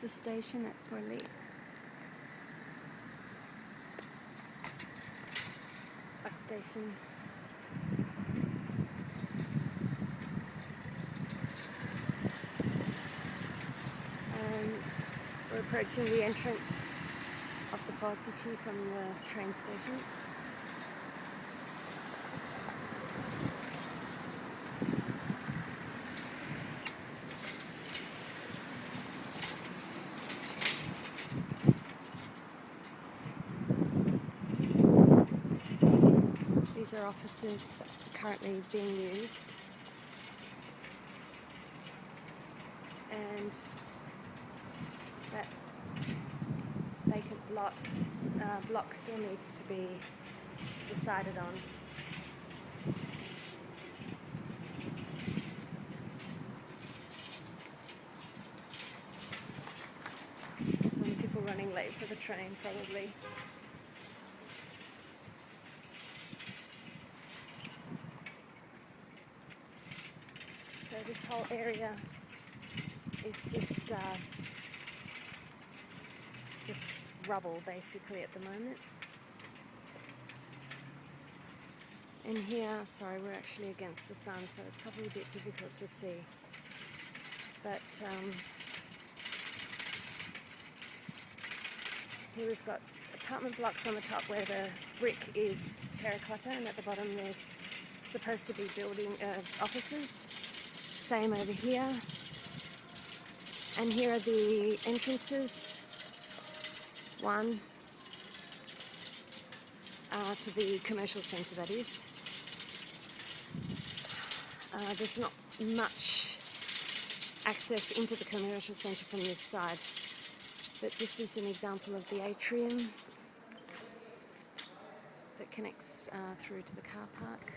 the station at Forli. Bus station. And we're approaching the entrance of the Portici from the train station. These are offices currently being used, and that vacant block still needs to be decided on. Some people running late for the train probably. So this whole area is just rubble basically at the moment. And here, sorry, we're actually against the sun, so it's probably a bit difficult to see. But here we've got apartment blocks on the top where the brick is terracotta, and at the bottom there's supposed to be building offices. Same over here. And here are the entrances. One to the commercial centre, that is. There's not much access into the commercial centre from this side, but this is an example of the atrium that connects through to the car park.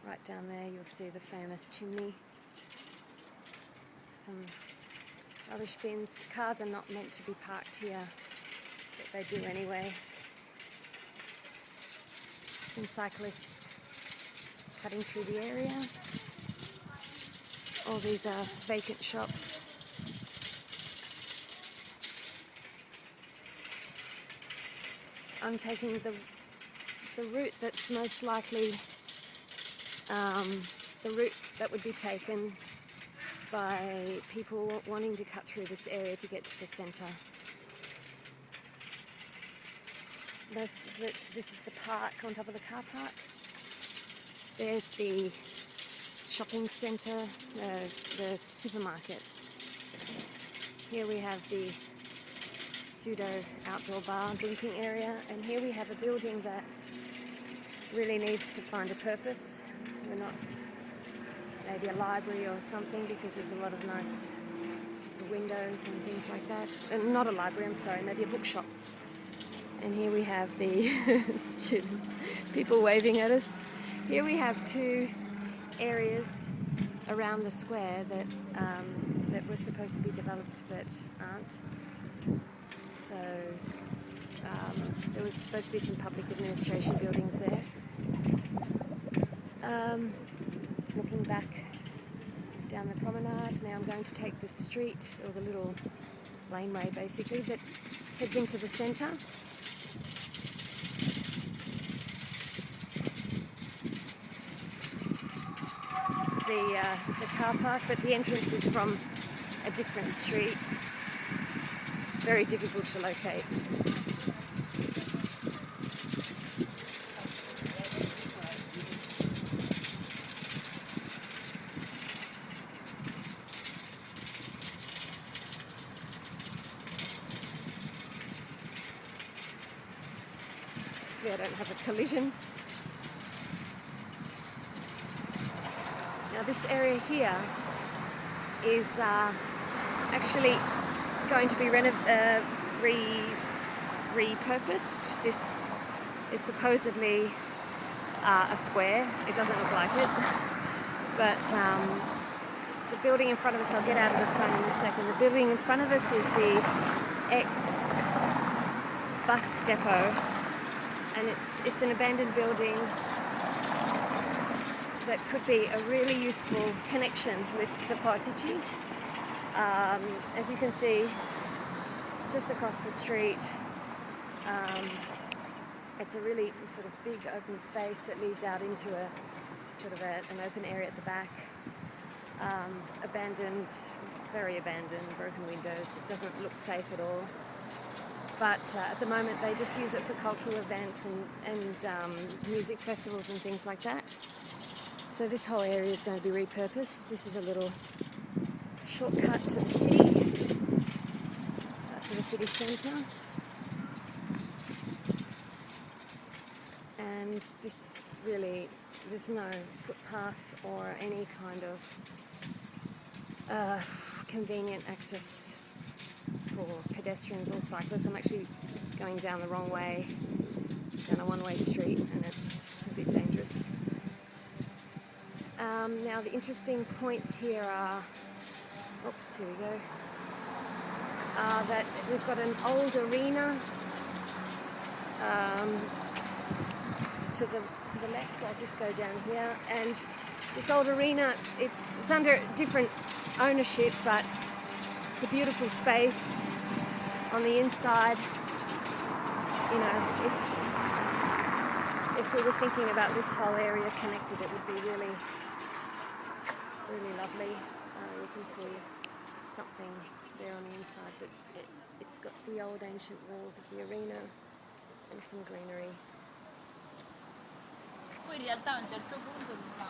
Right down there you'll see the famous chimney. Some rubbish bins. Cars are not meant to be parked here, but they do anyway. Some cyclists cutting through the area. All these are vacant shops. I'm taking the route that's most likely the route that would be taken by people wanting to cut through this area to get to the centre. This is the park on top of the car park. There's the shopping centre, the supermarket. Here we have the pseudo outdoor bar drinking area, and here we have a building that really needs to find a purpose. We're not maybe a library or something, because there's a lot of nice windows and things like that. Not a library, I'm sorry, maybe a bookshop. And here we have the students, people waving at us. Here we have two areas around the square that were supposed to be developed but aren't. So there was supposed to be some public administration buildings there. Looking back down the promenade, now I'm going to take the street, or the little laneway basically, that heads into the centre. The car park, but the entrance is from a different street. Very difficult to locate. I don't have a collision. Now this area here is actually going to be repurposed. This is supposedly a square. It doesn't look like it, but the building in front of us, I'll get out of the sun in a second. The building in front of us is the ex-bus depot, and it's an abandoned building that could be a really useful connection with the Portici. As you can see, it's just across the street. It's a really sort of big open space that leads out into a sort of an open area at the back. Abandoned, very abandoned, broken windows. It doesn't look safe at all. But at the moment they just use it for cultural events and music festivals and things like that. So this whole area is going to be repurposed. This is a little shortcut to the city, to the city centre. And this really, there's no footpath or any kind of convenient access for pedestrians or cyclists. I'm actually going down the wrong way, down a one-way street, and it's a bit dangerous. Now the interesting points here are, oops, here we go, that we've got an old arena to the left. I'll just go down here, and this old arena, it's under different ownership, but it's a beautiful space on the inside. You know, if we were thinking about this whole area connected, it would be really, really lovely. You can see something there on the inside, but it's got the old ancient walls of the arena and some greenery. Poi in realtà a un certo punto mi fa.